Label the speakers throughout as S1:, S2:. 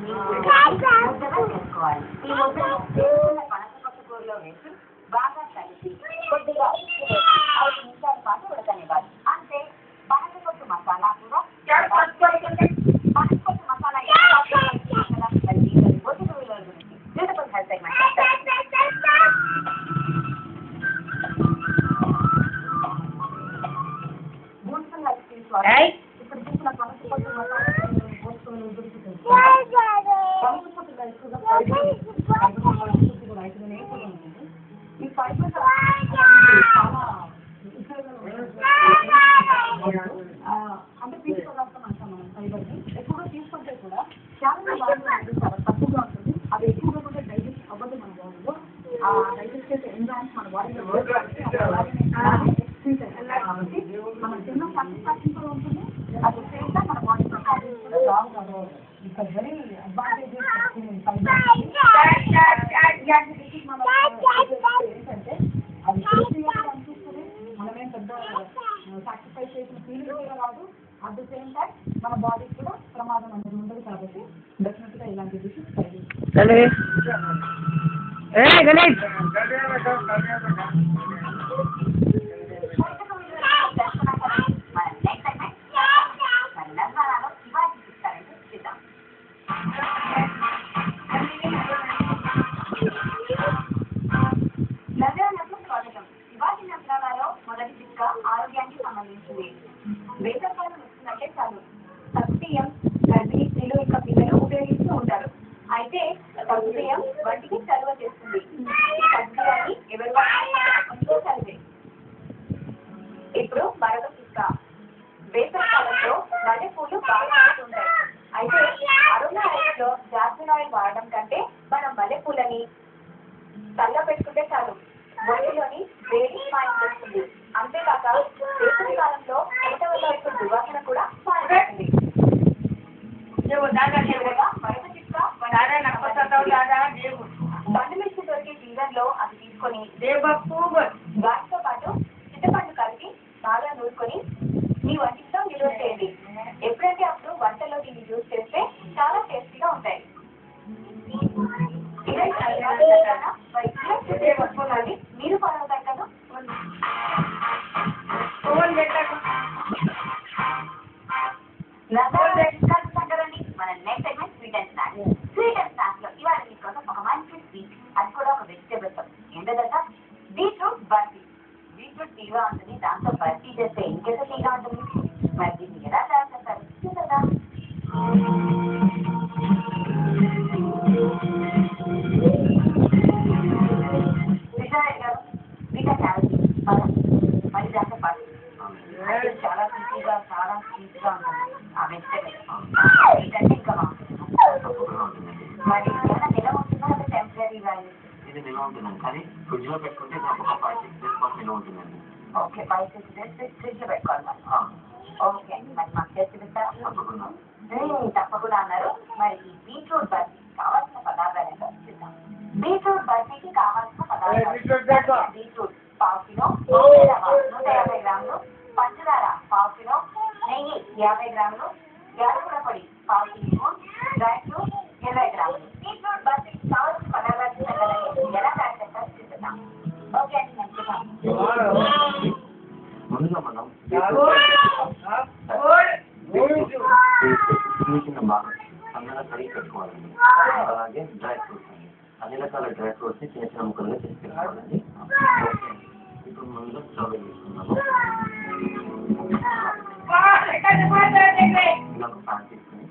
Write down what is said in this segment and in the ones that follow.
S1: ముద్దగా చేసుకోవాలి. ఈ ముద్దను పనసపప్పు కూరలో వేసి బాగా కలిపి కొద్దిగా 5 నిమిషాల పాటు ఉడకనివ్వాలి. అంతే, పనసపప్పు మసాలా కూడా పనసపప్పు మసాలా బ్యూటిఫుల్ హెల్త్ సెగ్మెంట్. ఇప్పుడు చూసిన పనసపప్పు మసాలా దొరుకుతుంది. ఈ ఫైబర్ చాలా అంటే తీసుకురాస్తాం అంటాం మనం. ఫైబర్ని ఎక్కువగా తీసుకుంటే కూడా చాలా బాగా చాలా తక్కువగా ఉంటుంది. అది ఎక్కువగా కూడా డైజెస్ట్ అవ్వదు మన బాడీలో. ఆ డైజెస్ట్ చేసే ఎంజైమ్స్ మన బాడీలో కాబట్టి మనం తిన్న సాటిస్ఫాక్షన్ కూడా ఉంటుంది. అది సేమ్ మన బాడీలో రావు. ఇక్కడ వెరీ అడ్వాంటేజెస్ ఏంటంటే అది అనిపిస్తుంది. మనమేం పెద్ద సాక్రిఫైస్ చేసిన ఫీలింగ్ కూడా రాదు. అట్ ద సేమ్ టైం మన బాడీకి కూడా ప్రమాదం అనేది ఉండదు. కాబట్టి డెఫినెట్గా ఇలాంటి డిషెస్ ట్రై చేస్తాం. మొదటి చిట్కా ఆరోగ్యానికి సంబంధించింది. వేసవికాలం వస్తుందంటే చాలు సగ్గుబియ్యం గర్భిణీ స్త్రీలు ఇంకా పిల్లలు ఉపయోగిస్తూ ఉంటారు. అయితే సగ్గుబియ్యం వంటికి చలువ చేస్తుంది. సగ్గుబియ్యాన్ని ఎవరు చదివే. ఇప్పుడు మరొక చిట్కా, వేసవికాలంలో మల్లెపూలు బాగా ఉంటాయి. అయితే అరుణ ఆయిల్లో జాస్మిన్ ఆయిల్ వాడడం కంటే మనం మల్లెపూలని తల్ల పెట్టుకుంటే చాలు ఒంటిలోని వేడి మాయం చేస్తుంది. అంతేకాక వేసవి కాలంలో చెమట వల్ల వచ్చే దుర్వాసన కూడా మారిపోతుంది. మరొక చిట్కా, పండుమిర్చి దొరికే సీజన్ లో అది తీసుకొని వాటితో పాటు చింతపండు కలిపి బాగా నూరుకొని మీ వంటిలో నిల్వ చేయండి. ఎప్పుడంటే అప్పుడు వంటలో దీన్ని యూజ్ చేస్తే చాలా టేస్టీగా ఉంటాయి. మీరు ఫాలో అవుతారు కదా. మన next segment sweet and snacks. Sweet and snacks లో ఇవాళ మీకోసం ఒక మంచి స్వీట్, అది కూడా ఒక వెజిటేబుల్స్. ఏంటంటే బీట్రూట్ బర్ఫీ. బీట్రూట్ తీగా ఉంటుంది, దాంతో బర్ఫీ చేస్తే ఇంకెంత తీగా ఉంటుంది. మరి దీన్ని ఎలా తయారు చేస్తారు చూసారా? మరి దాంతో పాటు చాలా స్వీట్గా చాలా స్వీట్గా ఉంటుంది ఆ వెజిటేబుల్. ఏంటంటే ఇంకా మరి ఏమైనా నిలవ ఉంటుందా అంటే టెంపరీగా? ఇది నిలవ ఉంటుందండి, కానీ ఫ్రిడ్జ్ లో పెట్టుకుంటే 5-6 days నిలవ ఉంటుందండి. ఓకే, 5-6 days ఫ్రిడ్జ్ లో పెట్టుకోవాలి మనం. ఓకే అండి, మరి మాకు చేసి చూపిస్తారా? తప్పకుండా అన్నారు. మరి ఈ బీట్రూట్ బర్ఫీ కావాల్సిన పదార్థాలు ఏంటో చూద్దాం. బీట్రూట్ బర్ఫీకి కావాల్సిన పదార్థాలు: బీట్రూట్ 1/2 కిలో, 150 గ్రాములు, పంచదార 1/2 కిలో, నెయ్యి 50 గ్రాములు, యాలకుల పొడి 1/2 టీస్పూన్, డ్రై ఫ్రూట్ 20 గ్రాములు. బీట్రూట్ బర్ఫీకి కావాల్సిన పదార్థాలు ఎలా తయారు చేస్తారో చూద్దాం. ఓకే అండి, మంచిగా ముందుగా మనం చిన్న బాగా సన్నగా కడిగి పెట్టుకోవాలండి. అలాగే డ్రై ఫ్రూట్స్ అండి, అన్ని రకాల డ్రై ఫ్రూట్స్ ని చిన్న చిన్న ముక్కలుగా చేసి పెట్టుకోవాలండి. ఇప్పుడు ముందుగా స్టవ్ తీసుకున్నాము. ఇలా ఒక ప్యాన్ తీసుకుని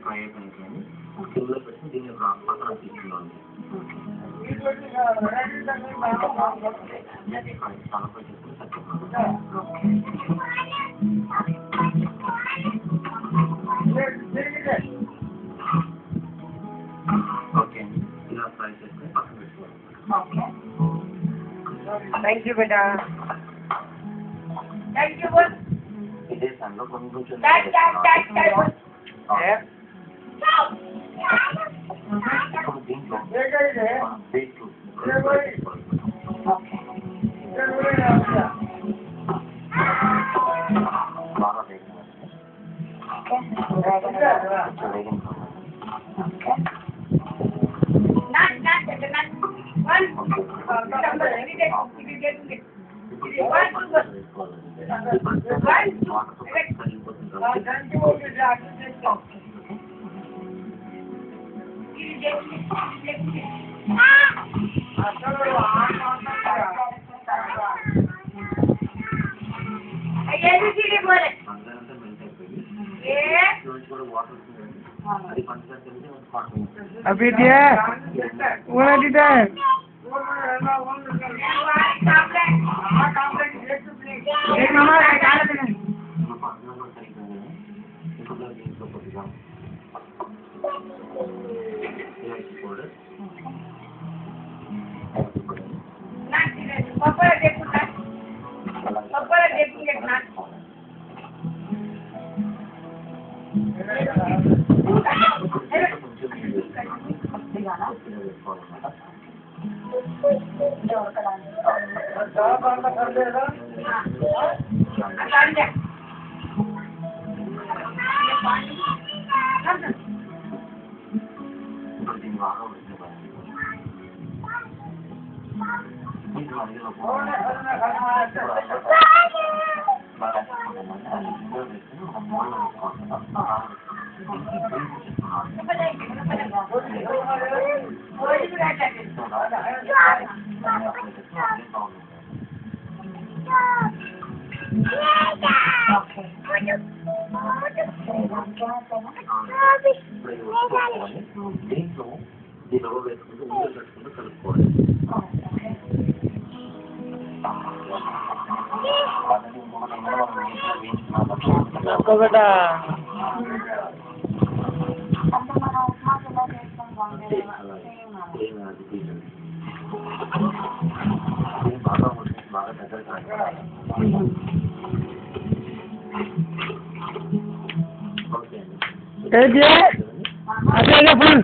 S1: ఫ్రై అయిపోయింది. కింద పెట్టి దీన్ని పక్కన తీసుకున్నాం. ఓకే, ఇలా ఫ్రై చేస్తే పక్కన పెట్టుకోవాలి. Okay thank you beta thank you ఇదే సంలో కొంచెం దీంట్లో బాగా
S2: अभी दिया वो नहीं दिया एक नंबर है डाल दे
S1: पापा देखूंगा पापा देखूंगे ना
S2: बेटा
S1: फुल